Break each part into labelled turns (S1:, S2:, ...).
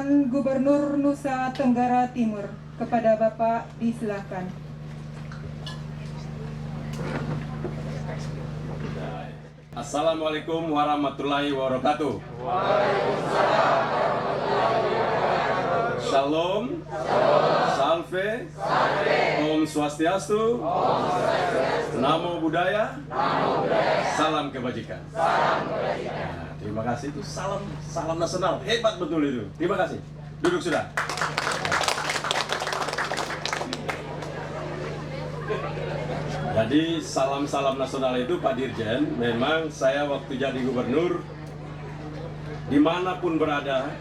S1: Pemilihan Gubernur Nusa Tenggara Timur. Kepada Bapak disilahkan.
S2: Assalamualaikum warahmatullahi wabarakatuh. Shalom, Salve, Om Swastiastu, Namo Buddhaya, Salam Kebajikan. Nah, terima kasih, itu salam nasional, hebat betul itu. Terima kasih. Duduk sudah. Jadi salam nasional itu Pak Dirjen, memang saya waktu jadi gubernur dimanapun berada,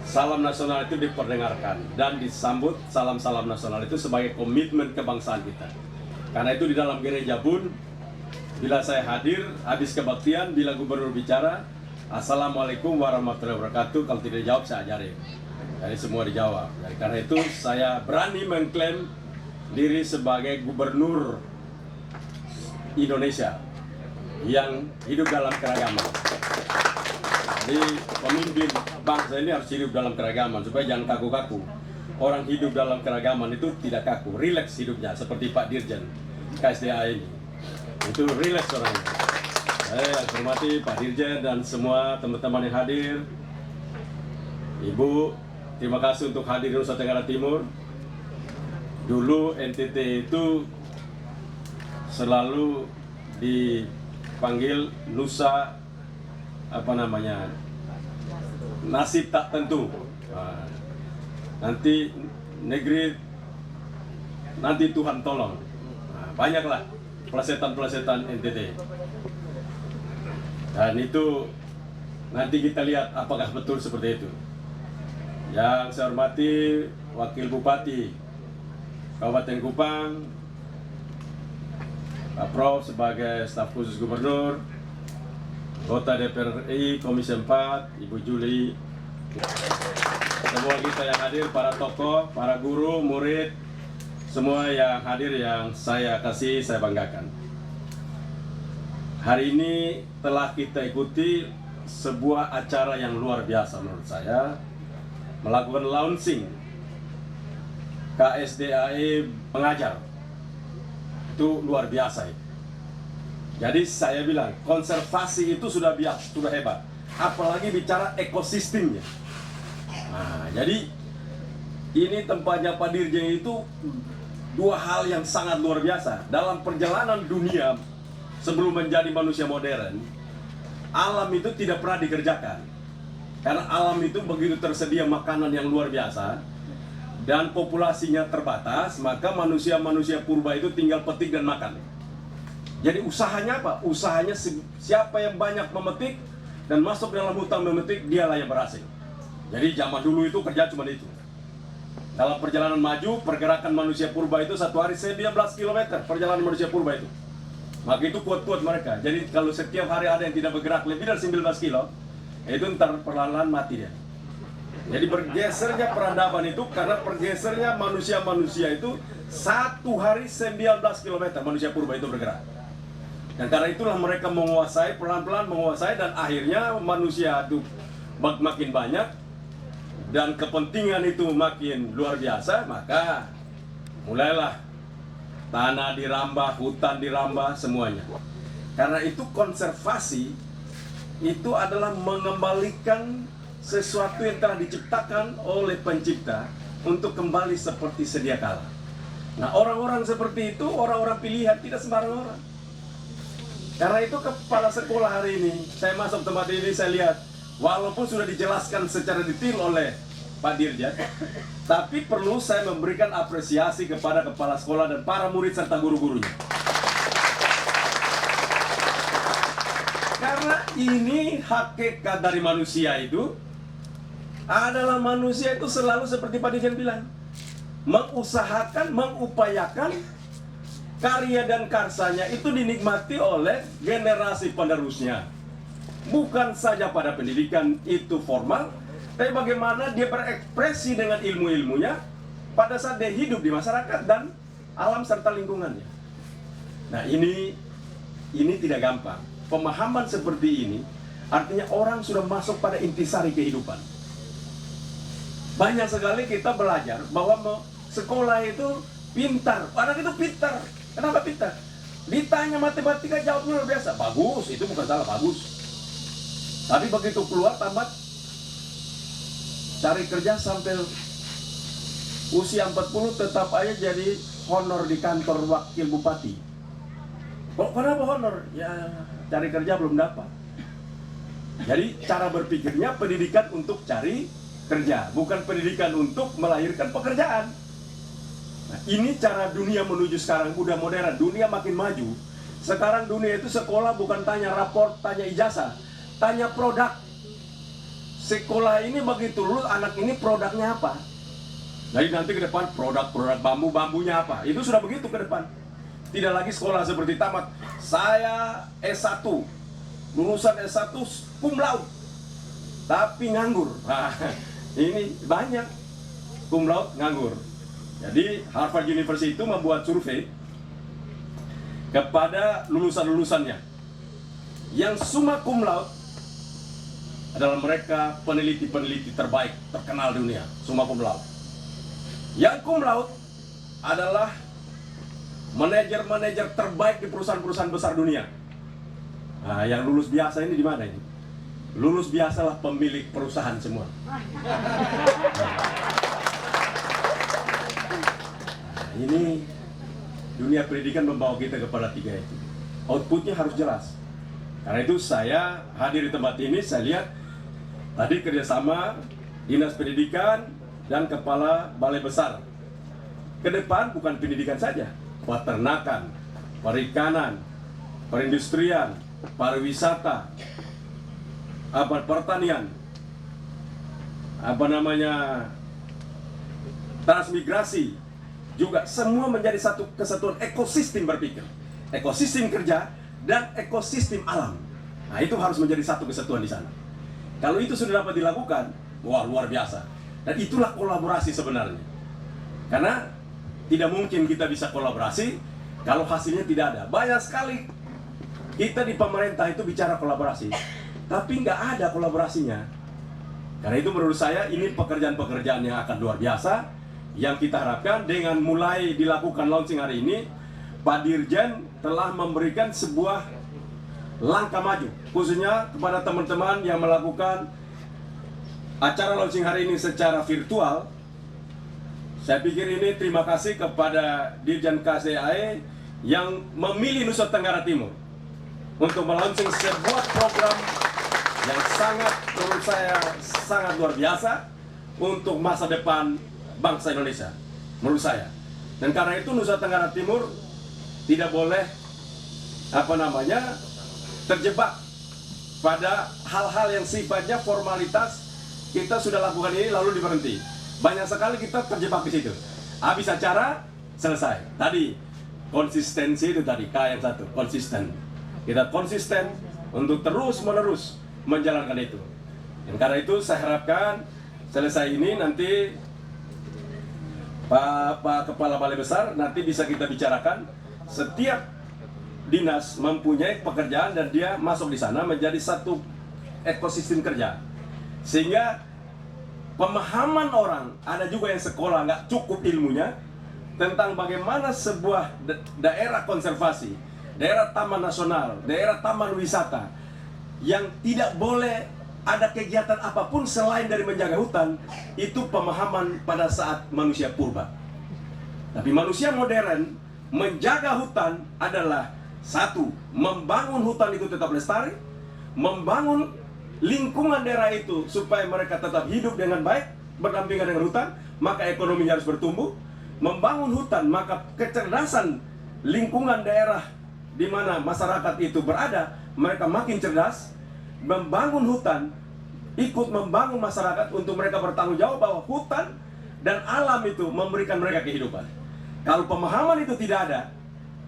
S2: salam nasional itu diperdengarkan dan disambut salam nasional itu sebagai komitmen kebangsaan kita. Karena itu di dalam gereja pun, bila saya hadir, habis kebaktian, bila gubernur bicara, Assalamualaikum warahmatullahi wabarakatuh, kalau tidak dijawab saya ajarin. Jadi semua dijawab. Jadi karena itu saya berani mengklaim diri sebagai gubernur Indonesia yang hidup dalam keragaman. Jadi pemimpin bangsa ini harus hidup dalam keragaman supaya jangan kaku-kaku. Orang hidup dalam keragaman itu tidak kaku, rileks hidupnya seperti Pak Dirjen KSDA ini. Itu rileks orangnya. Saya hormati Pak Dirjen dan semua teman-teman yang hadir. Ibu, terima kasih untuk hadir di Nusa Tenggara Timur. Dulu NTT itu selalu dipanggil Nusa nasib tak tentu. Nah, nanti negeri nanti Tuhan tolong. Nah, banyaklah pelesetan NTT. Dan itu nanti kita lihat apakah betul seperti itu. Yang saya hormati Wakil Bupati Kabupaten Kupang, Pak Prof sebagai staf khusus gubernur, anggota DPR RI Komisi 4, Ibu Juli, semua kita yang hadir, para tokoh, para guru, murid, semua yang hadir yang saya kasih, saya banggakan. Hari ini telah kita ikuti sebuah acara yang luar biasa menurut saya, melakukan launching KSDAE mengajar. Itu luar biasa itu. Jadi saya bilang konservasi itu sudah hebat, apalagi bicara ekosistemnya. Nah, jadi ini tempatnya Pak Dirjen itu dua hal yang sangat luar biasa. Dalam perjalanan dunia sebelum menjadi manusia modern, alam itu tidak pernah dikerjakan. Karena alam itu begitu tersedia makanan yang luar biasa dan populasinya terbatas, maka manusia purba itu tinggal petik dan makan. Jadi usahanya apa? Usahanya siapa yang banyak memetik dan masuk dalam hutan memetik, dialah yang berhasil. Jadi zaman dulu itu kerja cuma itu. Dalam perjalanan maju, pergerakan manusia purba itu satu hari 19 km perjalanan manusia purba itu. Maka itu kuat-kuat mereka. Jadi kalau setiap hari ada yang tidak bergerak lebih dari 19 kilo, itu ntar perlahan-lahan mati dia. Jadi bergesernya peradaban itu karena bergesernya manusia itu satu hari 19 km manusia purba itu bergerak. Dan karena itulah mereka menguasai, pelan-pelan menguasai, dan akhirnya manusia itu makin banyak dan kepentingan itu makin luar biasa, maka mulailah tanah dirambah, hutan dirambah, semuanya. Karena itu konservasi itu adalah mengembalikan sesuatu yang telah diciptakan oleh pencipta untuk kembali seperti sedia kala. Nah, orang-orang seperti itu, orang-orang pilihan, tidak sembarang orang. Karena itu kepala sekolah hari ini, saya masuk tempat ini, saya lihat, walaupun sudah dijelaskan secara detail oleh Pak Dirjen, tapi perlu saya memberikan apresiasi kepada kepala sekolah dan para murid serta guru-gurunya. Karena ini hakikat dari manusia itu adalah manusia itu selalu seperti Pak Dirjen bilang, mengusahakan, mengupayakan karya dan karsanya itu dinikmati oleh generasi penerusnya. Bukan saja pada pendidikan itu formal, tapi bagaimana dia berekspresi dengan ilmu-ilmunya pada saat dia hidup di masyarakat dan alam serta lingkungannya. Nah, ini tidak gampang. Pemahaman seperti ini artinya orang sudah masuk pada intisari kehidupan. Banyak sekali kita belajar bahwa sekolah itu pintar, anak itu pintar. Kenapa pintar? Ditanya matematika jawabnya luar biasa, bagus, itu bukan salah, bagus. Tapi begitu keluar tamat, cari kerja sampai usia 40 tetap aja jadi honor di kantor wakil bupati. Kok kenapa honor? Ya cari kerja belum dapat. Jadi cara berpikirnya pendidikan untuk cari kerja, bukan pendidikan untuk melahirkan pekerjaan. Nah, ini cara dunia menuju sekarang, udah modern, dunia makin maju. Sekarang dunia itu sekolah bukan tanya raport, tanya ijazah, tanya produk. Sekolah ini begitu lulus, anak ini produknya apa? Jadi nanti ke depan produk-produk bambunya apa? Itu sudah begitu ke depan. Tidak lagi sekolah seperti tamat. Saya S1, lulusan S1 cum laude, tapi nganggur. Nah, ini banyak cum laude nganggur. Jadi Harvard University itu membuat survei kepada lulusan-lulusannya yang summa cum laude adalah mereka peneliti-peneliti terbaik, terkenal di dunia, summa cum laude. Yang cum laude adalah manajer-manajer terbaik di perusahaan-perusahaan besar dunia. Nah, yang lulus biasa ini di mana ini? Lulus biasalah pemilik perusahaan semua. Nah, ini dunia pendidikan membawa kita kepada tiga itu. Outputnya harus jelas. Karena itu saya hadir di tempat ini, saya lihat tadi kerjasama Dinas Pendidikan dan Kepala Balai Besar. Ke depan bukan pendidikan saja, peternakan, perikanan, perindustrian, pariwisata, pertanian, transmigrasi, juga semua menjadi satu kesatuan ekosistem berpikir, ekosistem kerja dan ekosistem alam. Nah, itu harus menjadi satu kesatuan di sana. Kalau itu sudah dapat dilakukan, wah luar biasa. Dan itulah kolaborasi sebenarnya. Karena tidak mungkin kita bisa kolaborasi kalau hasilnya tidak ada. Banyak sekali kita di pemerintah itu bicara kolaborasi, tapi nggak ada kolaborasinya. Karena itu menurut saya ini pekerjaan-pekerjaan yang akan luar biasa, yang kita harapkan dengan mulai dilakukan launching hari ini, Pak Dirjen telah memberikan sebuah langkah maju, khususnya kepada teman-teman yang melakukan acara launching hari ini secara virtual. Saya pikir ini terima kasih kepada Dirjen KCAE yang memilih Nusa Tenggara Timur untuk melaunching sebuah program yang sangat, menurut saya, sangat luar biasa untuk masa depan bangsa Indonesia, menurut saya. Dan karena itu Nusa Tenggara Timur tidak boleh terjebak pada hal-hal yang sifatnya formalitas. Kita sudah lakukan ini lalu diberhenti. Banyak sekali kita terjebak di situ. Habis acara selesai. Tadi konsistensi itu tadi K yang satu, konsisten. Kita konsisten untuk terus-menerus menjalankan itu. Dan karena itu saya harapkan selesai ini nanti Pak Kepala Balai Besar nanti bisa kita bicarakan, setiap dinas mempunyai pekerjaan dan dia masuk di sana menjadi satu ekosistem kerja. Sehingga pemahaman orang, ada juga yang sekolah nggak cukup ilmunya tentang bagaimana sebuah daerah konservasi, daerah taman nasional, daerah taman wisata yang tidak boleh ada kegiatan apapun selain dari menjaga hutan, itu pemahaman pada saat manusia purba. Tapi manusia modern menjaga hutan adalah satu, membangun hutan itu tetap lestari, membangun lingkungan daerah itu supaya mereka tetap hidup dengan baik, berdampingan dengan hutan, maka ekonominya harus bertumbuh. Membangun hutan, maka kecerdasan lingkungan daerah di mana masyarakat itu berada, mereka makin cerdas. Membangun hutan, ikut membangun masyarakat untuk mereka bertanggung jawab bahwa hutan dan alam itu memberikan mereka kehidupan. Kalau pemahaman itu tidak ada,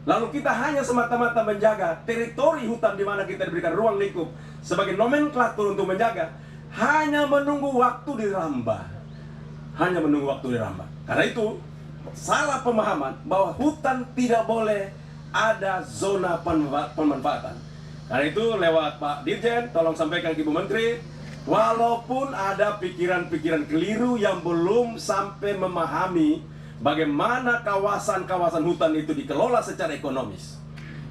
S2: lalu kita hanya semata-mata menjaga teritori hutan di mana kita diberikan ruang lingkup sebagai nomenklatur untuk menjaga, hanya menunggu waktu dirambah. Hanya menunggu waktu dirambah. Karena itu, salah pemahaman bahwa hutan tidak boleh ada zona pemanfaatan. Karena itu lewat Pak Dirjen, tolong sampaikan ke Ibu Menteri, Walaupun ada pikiran-pikiran keliru yang belum sampai memahami bagaimana kawasan-kawasan hutan itu dikelola secara ekonomis,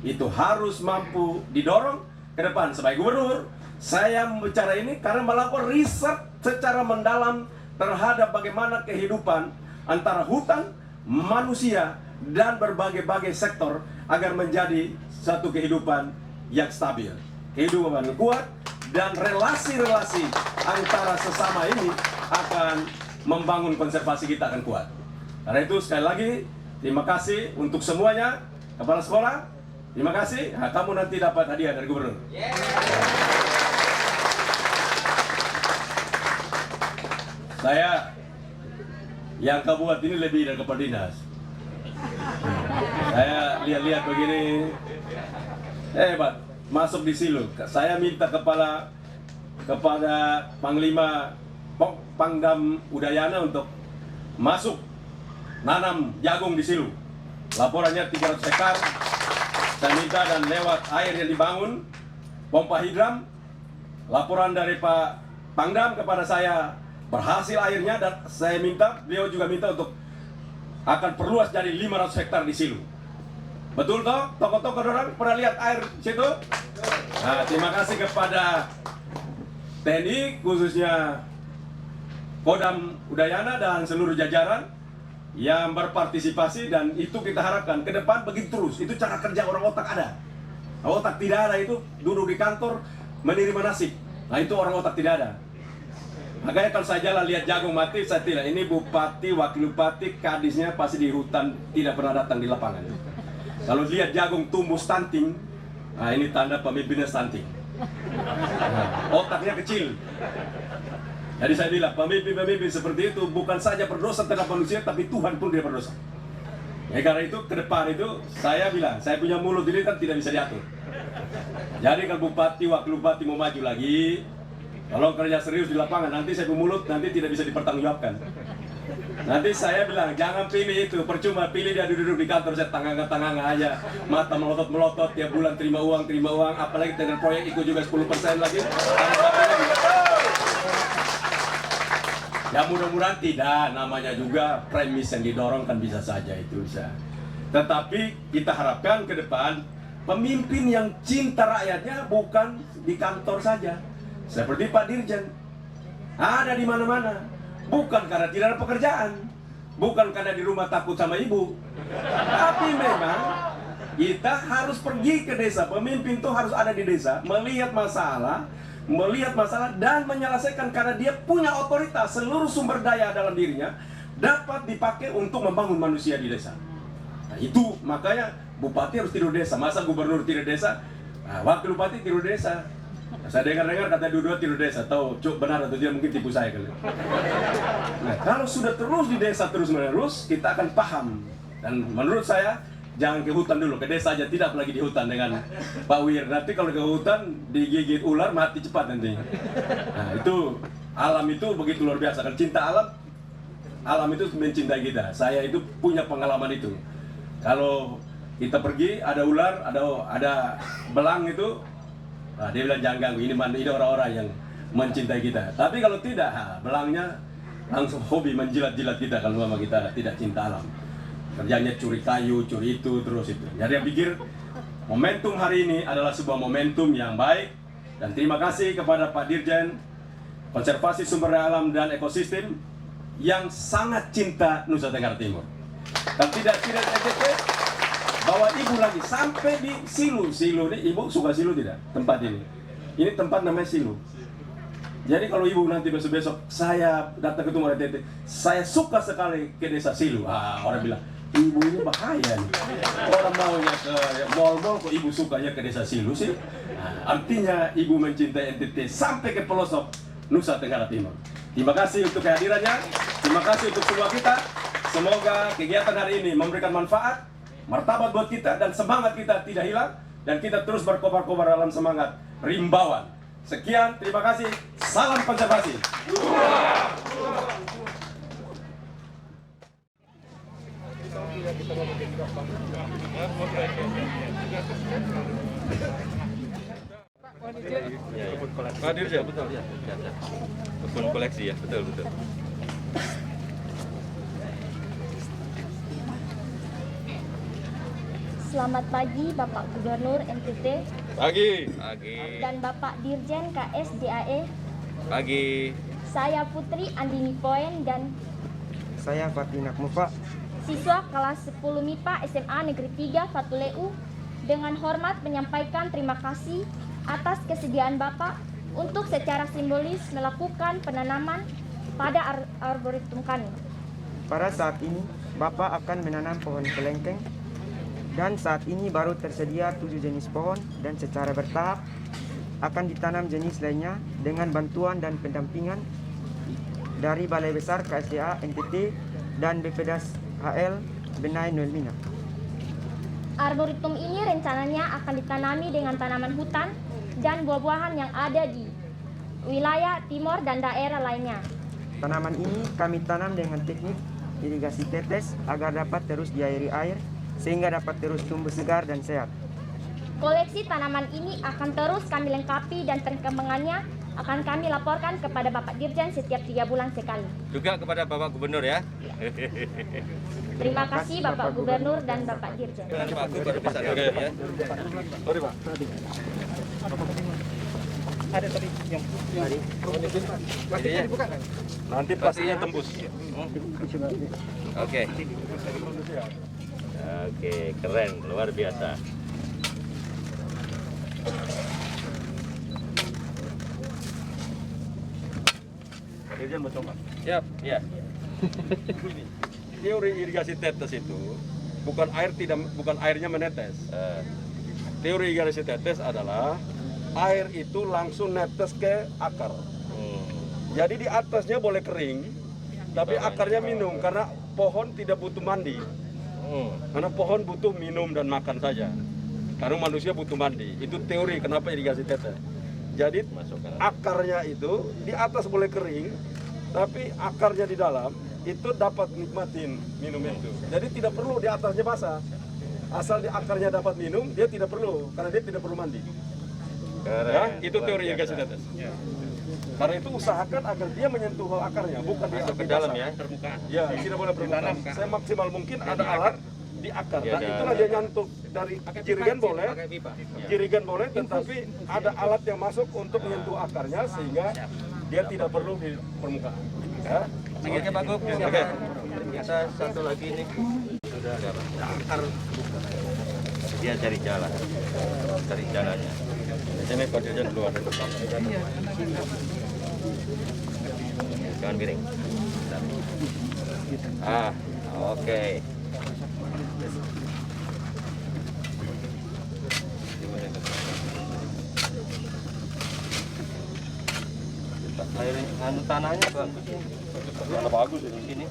S2: itu harus mampu didorong ke depan. Sebagai gubernur, saya bicara ini karena melakukan riset secara mendalam terhadap bagaimana kehidupan antara hutan, manusia, dan berbagai-bagai sektor agar menjadi satu kehidupan yang stabil, kehidupan yang kuat, dan relasi-relasi antara sesama ini akan membangun konservasi kita akan kuat. Karena itu sekali lagi terima kasih untuk semuanya. Kepala sekolah, terima kasih. Nah, kamu nanti dapat hadiah dari gubernur. Saya yang kau buat ini lebih dari kepala dinas. Saya lihat-lihat begini hebat, masuk di silo. Saya minta kepada Panglima Pangdam Udayana untuk masuk nanam jagung di silo. Laporannya 300 hektar. Saya minta, dan lewat air yang dibangun, pompa hidram, laporan dari Pak Pangdam kepada saya berhasil airnya, dan saya minta, beliau juga minta untuk akan perluas jadi 500 hektar di silo. Betul toh? Toko-toko orang pernah lihat air situ? Nah, terima kasih kepada TNI, khususnya Kodam Udayana dan seluruh jajaran yang berpartisipasi, dan itu kita harapkan ke depan begitu terus. Itu cara kerja orang otak ada. Otak tidak ada itu duduk di kantor menerima nasib. Nah, itu orang otak tidak ada. Makanya kalau saya jalan lihat jagung mati, saya tidak. Ini bupati, wakil bupati, kadisnya pasti di hutan, tidak pernah datang di lapangan. Kalau lihat jagung tumbuh stunting, nah ini tanda pemimpinnya stunting. Nah, otaknya kecil. Jadi saya bilang, pemimpin-pemimpin seperti itu bukan saja berdosa terhadap manusia, tapi Tuhan pun dia berdosa. Ya, karena itu ke depan itu saya bilang, saya punya mulut ini kan tidak bisa diatur. Jadi kalau bupati, wakil bupati mau maju lagi, kalau kerja serius di lapangan, nanti saya mulut nanti tidak bisa dipertanggungjawabkan. Nanti saya bilang, jangan pilih itu, percuma pilih dia duduk di kantor, saya tangan aja, mata melotot-melotot, tiap bulan terima uang, apalagi dengan proyek ikut juga 10% lagi. Ya mudah-mudahan tidak, namanya juga premis yang didorong kan bisa saja itu bisa. Tetapi kita harapkan ke depan, pemimpin yang cinta rakyatnya bukan di kantor saja. Seperti Pak Dirjen, ada di mana-mana. Bukan karena tidak ada pekerjaan, bukan karena di rumah takut sama ibu, tapi memang kita harus pergi ke desa. Pemimpin itu harus ada di desa, melihat masalah dan menyelesaikan, karena dia punya otoritas. Seluruh sumber daya dalam dirinya dapat dipakai untuk membangun manusia di desa. Nah, itu makanya bupati harus tidur desa. Masa gubernur tidur desa? Nah, wakil bupati tidur desa. Saya dengar-dengar kata dua-dua tidur desa. Tahu cuk benar atau tidak, mungkin tipu saya kali. Nah, kalau sudah terus di desa terus-menerus, kita akan paham. Dan menurut saya, jangan ke hutan dulu, ke desa aja, tidak lagi di hutan dengan Pak Wir. Nanti kalau ke hutan digigit ular mati cepat nanti. Nah, itu alam itu begitu luar biasa. Kalau cinta alam itu mencintai kita. Saya itu punya pengalaman itu. Kalau kita pergi ada ular, ada belang itu, nah, dia bilang jangan ganggu, ini orang-orang yang mencintai kita. Tapi kalau tidak, belangnya langsung hobi menjilat-jilat kita kalau memang kita tidak cinta alam. Kerjanya curi kayu, curi itu, terus itu. Jadi saya pikir momentum hari ini adalah sebuah momentum yang baik. Dan terima kasih kepada Pak Dirjen Konservasi Sumber Daya Alam dan Ekosistem yang sangat cinta Nusa Tenggara Timur. Dan tidak bawa ibu lagi sampai di silo ini. Ibu suka silo tidak? Tempat ini tempat namanya silo. Jadi kalau ibu nanti besok-besok saya datang ketemu RTT, saya suka sekali ke desa Silo. Orang bilang, ibu ini bahaya nih. Orang maunya ke mall-mall, kok ibu sukanya ke desa Silo sih? Artinya ibu mencintai NTT sampai ke pelosok Nusa Tenggara Timur. Terima kasih untuk kehadirannya. Terima kasih untuk semua kita. Semoga kegiatan hari ini memberikan manfaat, martabat buat kita, dan semangat kita tidak hilang, dan kita terus berkobar-kobar dalam semangat rimbawan. Sekian, terima kasih. Salam konservasi.
S3: koleksi.
S4: Pak Dirjen, betul ya. Kebun koleksi ya, betul.
S5: Selamat pagi Bapak Gubernur NTT
S4: Pagi.
S5: dan Bapak Dirjen KSDAE.
S4: Pagi.
S5: Saya Putri Andini Poen dan
S3: Saya Fatina Mufa.
S5: siswa kelas 10 MIPA SMA Negeri 3 Fatuleu dengan hormat menyampaikan terima kasih atas kesediaan Bapak untuk secara simbolis melakukan penanaman pada arboretum kami.
S3: Pada saat ini, Bapak akan menanam pohon kelengkeng dan saat ini baru tersedia 7 jenis pohon dan secara bertahap akan ditanam jenis lainnya dengan bantuan dan pendampingan dari Balai Besar KSDA NTT dan BPDAS HL Benai Noelmina.
S5: Arboretum ini rencananya akan ditanami dengan tanaman hutan dan buah-buahan yang ada di wilayah timur dan daerah lainnya.
S3: Tanaman ini kami tanam dengan teknik irigasi tetes agar dapat terus diairi air sehingga dapat terus tumbuh segar dan sehat.
S5: Koleksi tanaman ini akan terus kami lengkapi dan perkembangannya akan kami laporkan kepada Bapak Dirjen setiap 3 bulan sekali.
S4: Juga kepada Bapak Gubernur ya.
S5: Terima kasih Bapak Gubernur dan Bapak Dirjen.
S4: Nanti Pak Gubernur bisa ya.
S2: Mari Pak.
S3: Ada tadi yang
S2: Nanti pastinya tembus.
S4: Oke, keren, luar biasa.
S2: Pak Dirjen mau coba.
S4: Siap, ya.
S2: Teori irigasi tetes itu bukan airnya menetes. Teori irigasi tetes adalah air itu langsung netes ke akar. Jadi di atasnya boleh kering, tapi akarnya minum karena pohon tidak butuh mandi. Karena pohon butuh minum dan makan saja. Karena manusia butuh mandi. Itu teori kenapa irigasi tetes. Jadi akarnya itu di atas boleh kering, tapi akarnya di dalam itu dapat nikmatin minum itu. Jadi tidak perlu di atasnya basah. Asal di akarnya dapat minum, dia tidak perlu karena dia tidak perlu mandi. Ya, itu teori irigasi tetes. Karena itu usahakan agar dia menyentuh akarnya, bukan di
S4: Masuk ke dalam ya.
S2: Ya, tidak boleh permukaan. Saya maksimal mungkin ada alat di akar. Nah, itulah dia nyantuk dari jirigen boleh, tetapi ada alat yang masuk untuk menyentuh akarnya sehingga dia tidak perlu di permukaan. Ya.
S4: Oke Pak Gub. Oke. Kita satu lagi ini sudah ada akar. Dia cari jalannya. Di sini Pak Dirjen keluar dari depan. Jangan miring. Oke. Air tanahnya bagus.
S2: Tanah bagus ini.
S4: Ini.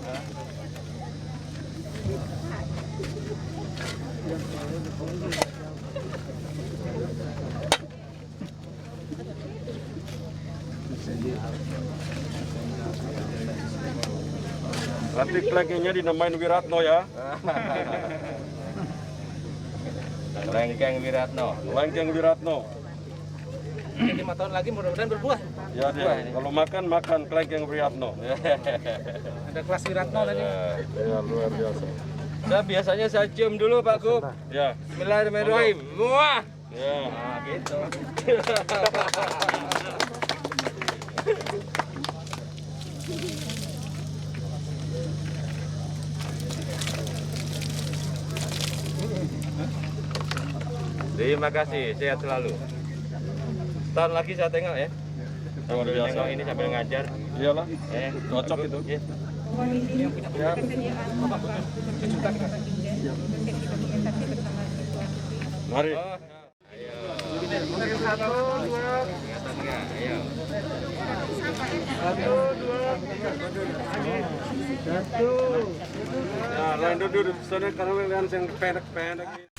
S2: Nanti kelengkengnya dinamain Wiratno ya.
S4: Kelengkeng Wiratno.
S2: Kelengkeng Wiratno.
S6: 5 tahun lagi mudah-mudahan berbuah.
S2: Ya dia. Kalau makan kelengkeng Wiratno.
S6: Ada kelas Wiratno tadi.
S2: Ya luar biasa.
S4: Biasanya saya cium dulu Pak Gub.
S2: Ya.
S4: Bismillahirrahmanirrahim. Wah.
S2: Ya.
S4: Nah, gitu. Terima kasih, sehat selalu. Tahun lagi saya tengok ya.
S2: Luar biasa.
S4: Tengok ini sambil ngajar.
S2: Iyalah. Cocok itu.
S4: Ya.
S1: Mohon izin kesediaan Bapak
S2: Mari.
S4: Oh, ayo.
S2: Ya, lain duduk. Soalnya karena yang pendek-pendek.